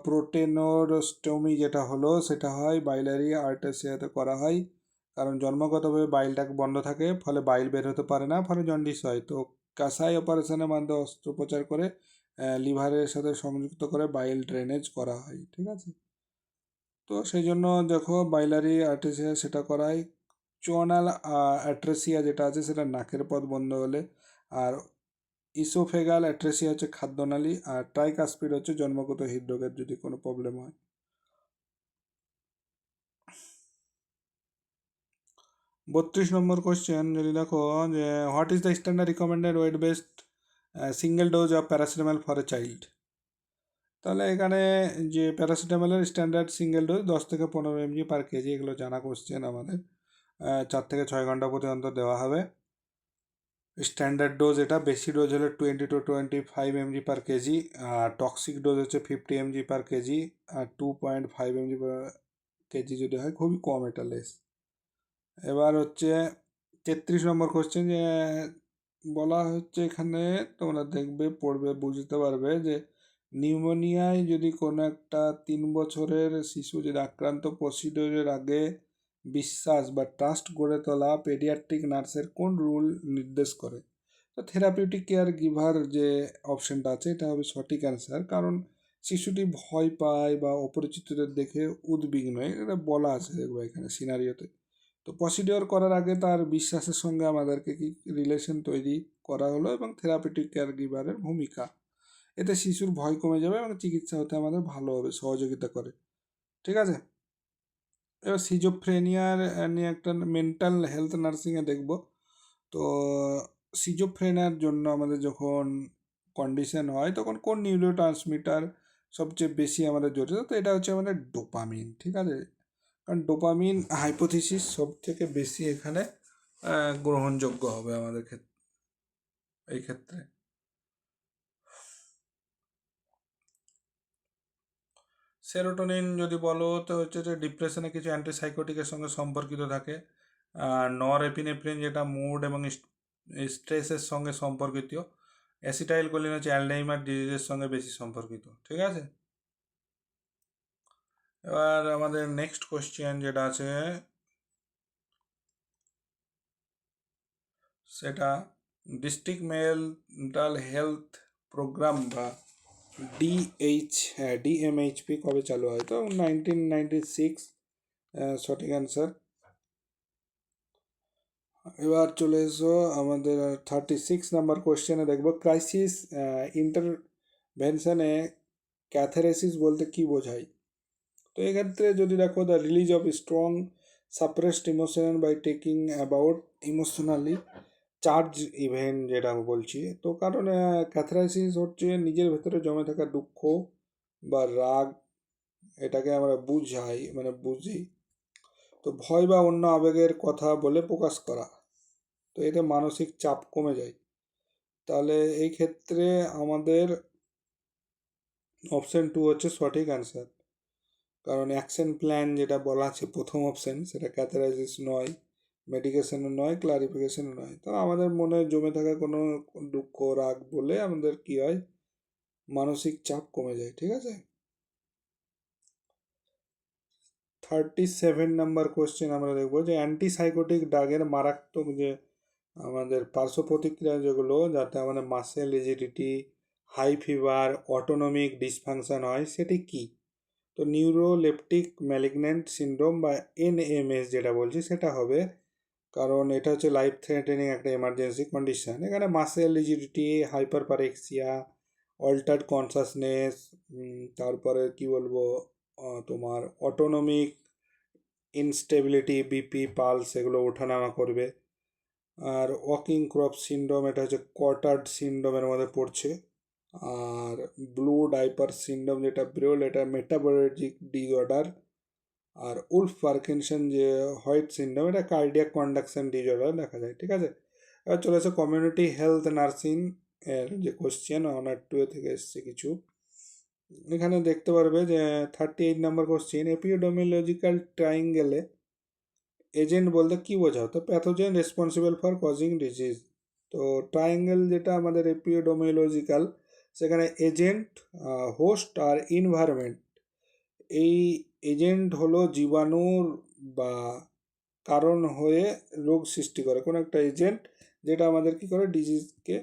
S1: প্রোটেনোস্টোমি যেটা হলো, সেটা হয় বাইলারি আর্টেসিয়াতে করা হয়। কারণ জন্মগতভাবে বাইলটা বন্ধ থাকে, ফলে বাইল বের হতে পারে না, ফলে জন্ডিস হয়। তো কাসাই অপারেশনের মাধ্যমে অস্ত্রোপচার করে লিভারের সাথে সংযুক্ত করে বাইল ড্রেনেজ করা হয়, ঠিক আছে। তো সেই জন্য দেখো বাইলারি আর্টেসিয়া সেটা করায়। চোয়ানাল অ্যাট্রেসিয়া যেটা আছে সেটা নাকের পথ বন্ধ হলে। আর ইসোফেগাল অ্যাট্রেসিয়া হচ্ছে খাদ্যনালী। আর ট্রাইকাসপিড হচ্ছে জন্মগত হৃদরোগের যদি কোনো প্রবলেম হয়। 32 নম্বর কোশ্চেন যদি দেখো, যে what is the standard recommended weight based single dose of paracetamol for a child? তাহলে এখানে যে প্যারাসিটামলের স্ট্যান্ডার্ড সিঙ্গেল ডোজ 10 থেকে 15 mg/kg, এগুলো জানা কোশ্চেন আমাদের। 4 থেকে 6 ঘন্টা পর্যন্ত দেওয়া হবে। স্ট্যান্ডার্ড ডোজ এটা, বেশি ডোজ হলে 20 to 25 mg/kg, R toxic dose হচ্ছে 50 mg/kg, আর 2.5 mg/kg যদি হয়, খুবই কম, এটা লেস। এবার হচ্ছে 33 নম্বর কোশ্চেন, যে বলা হচ্ছে এখানে, তোমরা দেখবে পড়বে বুঝতে পারবে, যে নিউমোনিয়ায় যদি কোনো একটা 3 বছরের শিশু যদি আক্রান্ত, প্রসিডিওরের আগে বিশ্বাস বা ট্রাস্ট গড়ে তোলা পেডিয়াট্রিক নার্সের কোন রুল নির্দেশ করে? তো থেরাপিউটিক কেয়ার গিভার যে অপশনটা আছে, এটা হবে সঠিক অ্যান্সার। কারণ শিশুটি ভয় পায় বা অপরিচিতদের দেখে উদ্বিগ্ন, এটা বলা আছে দেখবে এখানে সিনারিওতে। তো প্রসিডিওর করার আগে তার বিশ্বাসের সঙ্গে আমাদেরকে কি রিলেশন তৈরি করা হলো, এবং থেরাপিউটিক কেয়ার গিভারের ভূমিকা, এতে শিশুর ভয় কমে যাবে এবং চিকিৎসা হতে আমাদের ভালোভাবে সহযোগিতা করে, ঠিক আছে। এবার সিজোফ্রেনিয়ার নিয়ে একটা মেন্টাল হেলথ নার্সিংয়ে দেখব। তো সিজোফ্রেনিয়ার জন্য আমাদের যখন কন্ডিশন হয়, তখন কোন নিউরো ট্রান্সমিটার সবচেয়ে বেশি আমাদের জড়িত? তো এটা হচ্ছে আমাদের ডোপামিন, ঠিক আছে। কারণ ডোপামিন হাইপোথিসিস সব থেকে বেশি এখানে গ্রহণযোগ্য হবে আমাদের ক্ষেত্রে, এই ক্ষেত্রে। সেরোটোনিন যদি বলো, তো হচ্ছে যে ডিপ্রেশনে কিছু অ্যান্টিসাইকোটিকের সঙ্গে সম্পর্কিত থাকে। আর নর এপিনেফ্রিন যেটা মুড এবং স্ট্রেসের সঙ্গে সম্পর্কিত। অ্যাসিটাইল কোলিন হচ্ছে অ্যালজাইমার ডিজিজের সঙ্গে বেশি সম্পর্কিত, ঠিক আছে। এবার আমাদের নেক্সট কোশ্চেন যেটা আছে, সেটা ডিস্ট্রিক্ট মেন্টাল হেলথ প্রোগ্রাম বা ডিএমএইচপি কবে চালু হয়? তো 1996, সঠিক অ্যান্সার। এবার চলে এসো আমাদের 36 নাম্বার কোয়েশ্চেনে দেখবো ক্রাইসিস ইন্টারভেনশনে ক্যাথারেসিস বলতে কি বোঝায়। তো এক্ষেত্রে যদি দেখো the release of strong suppressed emotion by taking about emotionally charge event যেটা আমি বলছি, তো কারণ ক্যাথারাইসিস হচ্ছে নিজের ভেতরে জমে থাকা দুঃখ বা রাগ, এটাকে আমরা বুঝাই মানে বুঝি, তো ভয় বা অন্য আবেগের কথা বলে প্রকাশ করা, তো এতে মানসিক চাপ কমে যায়। তাহলে এই ক্ষেত্রে আমাদের অপশন 2 হচ্ছে সঠিক অ্যান্সার, কারণ অ্যাকশন প্ল্যান যেটা বলা আছে প্রথম অপশন সেটা ক্যাথারাইসিস নয়, মেডিকেশনও নয়, ক্লারিফিকেশনও নয়। তো আমাদের মনে জমে থাকা কোনো দুঃখ রাগ বলে আমাদের কি হয়, মানসিক চাপ কমে যায়। ঠিক আছে, 37 নাম্বার কোশ্চেন আমরা দেখবো যে অ্যান্টিসাইকোটিক ড্রাগের মারাত্মক যে আমাদের পার্শ্ব প্রতিক্রিয়া যেগুলো, যাতে আমাদের muscle rigidity, high fever, autonomic dysfunction হয়, সেটি কি। তো নিউরোলেপটিক ম্যালিগন্যান্ট সিনড্রোম বা এনএমএস যেটা বলছি সেটা হবে, কারণ এটা হচ্ছে লাইফ থ্রেটেনিং একটা এমার্জেন্সি কন্ডিশন। এখানে muscle rigidity, hyperpyrexia, altered consciousness, তারপরে কি বলবো তোমার অটোনমিক ইনস্টেবিলিটি, বিপি পালস এগুলো ওঠানামা করবে। আর ওয়াকিং ক্রপ সিনড্রোম, এটা হচ্ছে কটার্ড সিনড্রোমের মধ্যে পড়ছে। আর ব্লু ডাইপার সিনড্রোম যেটা ব্রেল, এটা মেটাবলিক ডিসঅর্ডার। আর উলফ পার্কিনসন যে হোয়াইট সিনড্রোম, এটা কার্ডিয়াক কন্ডাকশন ডিসঅর্ডার দেখা যায়। ঠিক আছে, এবার চলে আসে কমিউনিটি হেলথ নার্সিং এর যে কোশ্চেন অনার 2 থেকে এসছে কিছু। এখানে দেখতে পারবে যে 38 নাম্বার কোশ্চেন এপিডেমিওলজিক্যাল ট্রাইঙ্গেলে এজেন্ট বলতে কি বোঝাও। তো pathogen responsible for causing disease. তো ট্রায়াঙ্গেল যেটা আমাদের এপিডেমিওলজিক্যাল, সেখানে এজেন্ট, হোস্ট আর ইনভায়রনমেন্ট, এই এজেন্ট হলো জীবাণুর বা কারণ হয়ে রোগ সৃষ্টি করে, কোনো একটা এজেন্ট যেটা আমাদের কি করে ডিজিজকে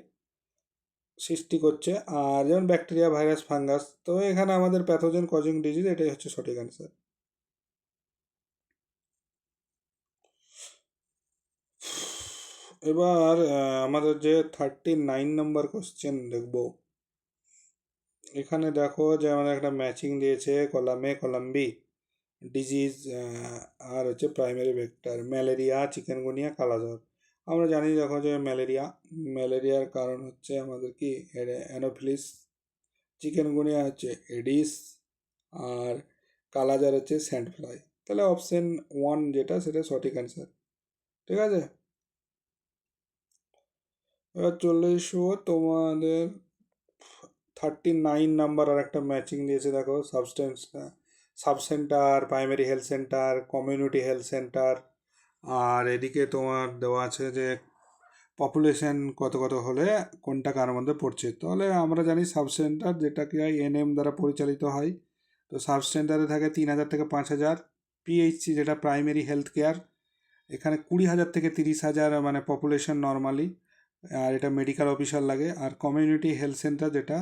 S1: সৃষ্টি করছে। আর যেমন ব্যাকটেরিয়া, ভাইরাস, ফাঙ্গাস, তো এখানে আমাদের প্যাথোজেন কজিং ডিজিজ, এটাই হচ্ছে সঠিক অ্যান্সার। এবার আমাদের যে 39 নম্বর কোশ্চেন দেখব, এখানে দেখো যে আমাদের একটা ম্যাচিং দিয়েছে column A column B, disease আর হচ্ছে প্রাইমারি ভেক্টর, ম্যালেরিয়া, চিকেনগুনিয়া, কালাজ্বর। আমরা জানি দেখো যে ম্যালেরিয়ার কারণ হচ্ছে আমাদের কি অ্যানোফিলিস, চিকেনগুনিয়া হচ্ছে এডিস, আর কালাজ্বর হচ্ছে স্যান্ড ফ্লাই। তাহলে অপশন 1 যেটা সেটা সঠিক অ্যান্সার। ঠিক আছে, এবার চলে এসো তোমাদের 39 নাম্বার আর একটা ম্যাচিং দিয়েছে দেখো, sub centre, primary health centre, community health centre. আর এদিকে তোমার দেওয়া আছে যে পপুলেশন কত কত হলে কোনটা কার মধ্যে পড়ছে। তাহলে আমরা জানি সাব সেন্টার যেটাকে এনএম দ্বারা পরিচালিত হয়, তো সাব সেন্টারে থাকে 3,000 থেকে 5,000। পিএইচসি যেটা প্রাইমারি হেলথ কেয়ার, এখানে 20,000 থেকে 30,000 মানে পপুলেশন নর্মালি, আর এটা মেডিকেল অফিসার লাগে। আর কমিউনিটি হেলথ সেন্টার যেটা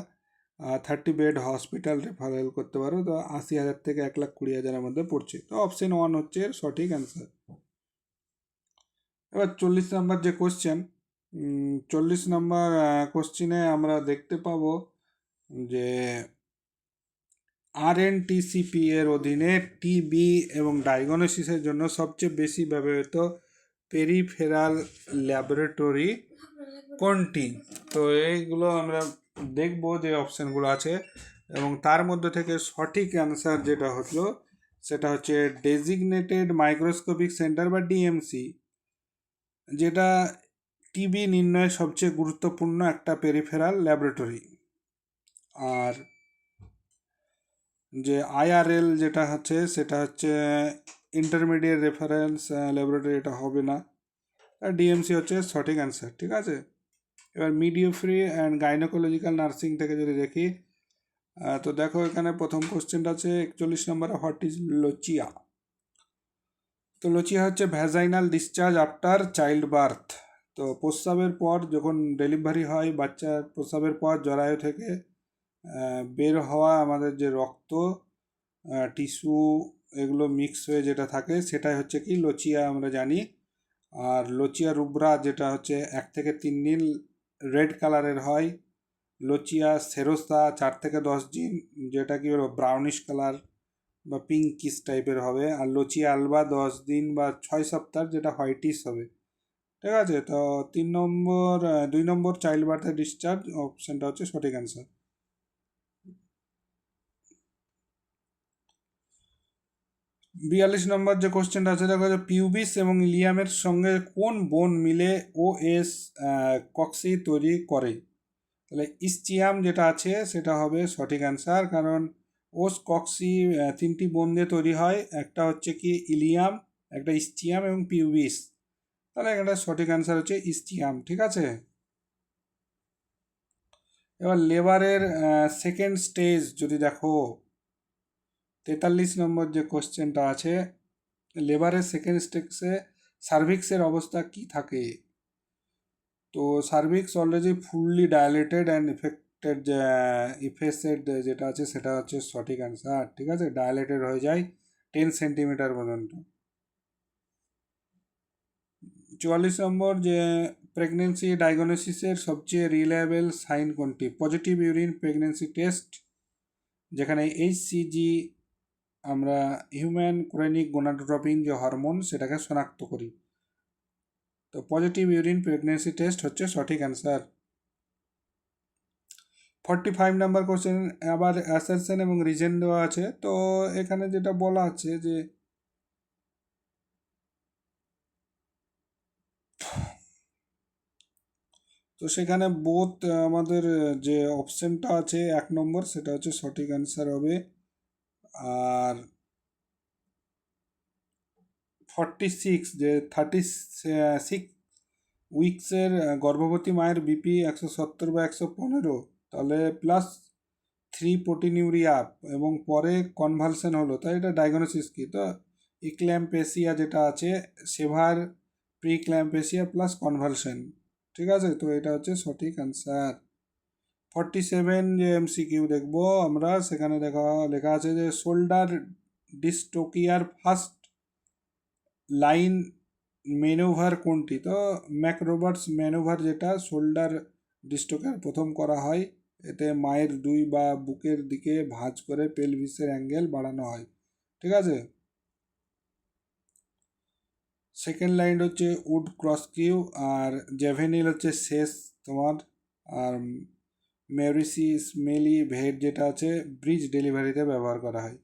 S1: 30 বেড হসপিটাল রেফারেল করতে পারো, তো 80,000 থেকে 1,20,000-এর মধ্যে পড়ছে। তো অপশন 1 হচ্ছে এর সঠিক অ্যান্সার। এবার 40 নাম্বার যে কোশ্চেন, 40 নাম্বার কোশ্চেনে আমরা দেখতে পাবো যে আরএনটিসিপি এর অধীনে টিবি এবং ডায়াগনোসিসের জন্য সবচেয়ে বেশি ব্যবহৃত পেরিফেরাল ল্যাবরেটরি কোনটি। তো এইগুলো আমরা দেখব যে অপশানগুলো আছে, এবং তার মধ্যে থেকে সঠিক অ্যান্সার যেটা হলো সেটা হচ্ছে ডেজিগনেটেড মাইক্রোস্কোপিক সেন্টার বা ডিএমসি, যেটা টিবি নির্ণয়ে সবচেয়ে গুরুত্বপূর্ণ একটা পেরিফেরাল ল্যাবরেটরি। আর যে আইআরএল যেটা হচ্ছে সেটা হচ্ছে ইন্টারমিডিয়েট রেফারেন্স ল্যাবরেটরি, এটা হবে না। আর ডিএমসি হচ্ছে সঠিক অ্যান্সার। ঠিক আছে, এবার মিডিওফ্রি অ্যান্ড গাইনোকোলজিক্যাল নার্সিং থেকে যদি দেখি, তো দেখো এখানে প্রথম কোশ্চেনটা আছে 41 নম্বরে, হোয়াট ইজ লোচিয়া। তো লোচিয়া হচ্ছে vaginal discharge after child birth. তো প্রস্রাবের পর যখন ডেলিভারি হয়, বাচ্চার প্রস্রাবের পর জরায়ু থেকে বের হওয়া আমাদের যে রক্ত, টিস্যু, এগুলো মিক্স হয়ে যেটা থাকে সেটাই হচ্ছে কি লোচিয়া আমরা জানি। আর লোচিয়া রুব্রা যেটা হচ্ছে 1 থেকে 3 দিন রেড কালারের হয়। লোচিয়া সেরোসা 4 থেকে 10 দিন, যেটা কি বলবো ব্রাউনিশ কালার বা পিঙ্কিশ টাইপের হবে। আর লোচিয়া আলবা 10 দিন বা 6 সপ্তাহ, যেটা হোয়াইটিশ হবে। ঠিক আছে, তো 3 নম্বর 2 নম্বর চাইল্ড বার্থে ডিসচার্জ অপশানটা হচ্ছে সঠিক অ্যান্সার। 42 নম্বর যে কোশ্চেনটা আছে, দেখো যে পিউবিস এবং ইলিয়ামের সঙ্গে কোন বোন মিলে ও এস কক্সি তৈরি করে? তাহলে ইস্চিয়াম যেটা আছে সেটা হবে সঠিক অ্যান্সার, কারণ ওস কক্সি 3টি বোন দিয়ে তৈরি হয়। একটা হচ্ছে কি ইলিয়াম, একটা ইস্চিয়াম এবং পিউবিস। তাহলে এখানে সঠিক অ্যান্সার হচ্ছে ইস্চিয়াম। ঠিক আছে, এবার লেবারের সেকেন্ড স্টেজ যদি দেখো, 43 নম্বর যে কোশ্চেনটা আছে, লেবারের সেকেন্ড স্টেজে সার্ভিক্সের অবস্থা কি থাকে? তো cervix already fully dilated and effaced, effaced যেটা আছে সেটা হচ্ছে সঠিক অ্যান্সার। ঠিক আছে, ডায়ালেটেড হয়ে যায় 10 সেন্টিমিটার পর্যন্ত। 44 নম্বর যে প্রেগনেন্সি ডায়াগনোসিসের সবচেয়ে রিলায়েবল সাইন কোনটি? পজিটিভ ইউরিন প্রেগনেন্সি টেস্ট, যেখানে এইচসিজি আমরা হিউম্যান কোরেনিক গোনাডোট্রপিন যে হরমোন সেটাকে শনাক্ত করি। তো পজিটিভ ইউরিন প্রেগনেন্সি টেস্ট হচ্ছে সঠিক অ্যান্সার। 45 নম্বর কোশ্চেন আবার অ্যাসারশন এবং রিজন দেওয়া আছে। তো এখানে যেটা বলা আছে যে তো সেখানে বোথ আমাদের যে অপশানটা আছে 1 নম্বর সেটা হচ্ছে সঠিক অ্যান্সার হবে। আর 46 যে 36 উইক্সের গর্ভবতী মায়ের বিপি 170/115, তাহলে +3 প্রোটিনিউরিয়া এবং পরে কনভালশন হলো, তাই এটা ডায়াগনোসিস কি? তো ইক্ল্যাম্পেসিয়া যেটা আছে, সেভার প্রিক্ল্যাম্পেসিয়া প্লাস কনভালশন। ঠিক আছে, তো এটা হচ্ছে সঠিক অ্যান্সার। 47 যে এমসিকিউ দেখবো আমরা, সেখানে লেখা আছে যে শোল্ডার ডিস্টোকিয়ার ফার্স্ট লাইন ম্যানুভার কোনটি? তো ম্যাকরোবার্টস ম্যানুভার, যেটা শোল্ডার ডিস্টোকিয়ার প্রথম করা হয়। এতে মায়ের বা বুকের দিকে ভাঁজ করে পেলভিসের অ্যাঙ্গেল বাড়ানো হয়। ঠিক আছে, সেকেন্ড লাইন হচ্ছে উড ক্রস কিউ, আর জেভেনিল হচ্ছে শেষ তোমার। আর মেরিসি স্মেলি ভেট যেটা আছে ব্রিজ ডেলিভারিতে ব্যবহার করা হয়।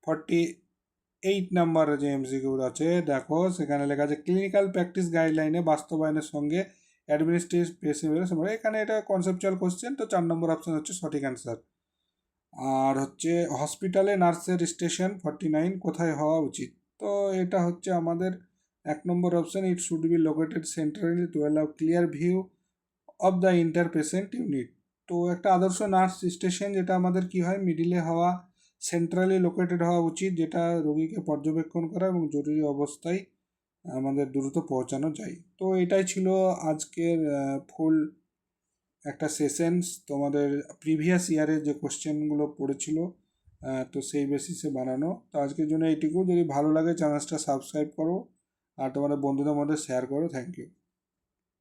S1: 48 নম্বর যে এমসিকিউ আছে দেখো, সেখানে লেখা আছে ক্লিনিক্যাল প্র্যাকটিস গাইডলাইনে বাস্তবায়নের সঙ্গে অ্যাডমিনিস্ট্রেটিভ পেশাবের, এখানে এটা কনসেপচুয়াল কোশ্চেন, তো 4 নম্বর অপশন হচ্ছে সঠিক অ্যান্সার। আর হচ্ছে হসপিটালে নার্সের স্টেশন 49 কোথায় হওয়া উচিত? তো এটা হচ্ছে আমাদের 1 number option, it should be located centrally to allow clear view of the entire patient unit. তো একটা আদর্শ নার্স স্টেশন যেটা আমাদের কি হয়, মিডিলে হওয়া, সেন্ট্রালি লোকেটেড হওয়া উচিত, যেটা রোগীকে পর্যবেক্ষণ করা এবং জরুরি অবস্থায় আমাদের দ্রুত পৌঁছানো যায়। তো এটাই ছিল আজকের ফুল একটা সেশনস, তোমাদের প্রিভিয়াস ইয়ারের যে কোশ্চেনগুলো পড়েছিল তো সেই বেসিসে বানানো। তো আজকের জন্য এইটুকু। যদি ভালো লাগে চ্যানেলটা সাবস্ক্রাইব করো আর তোমাদের বন্ধুদের মধ্যে শেয়ার করো। Thank you.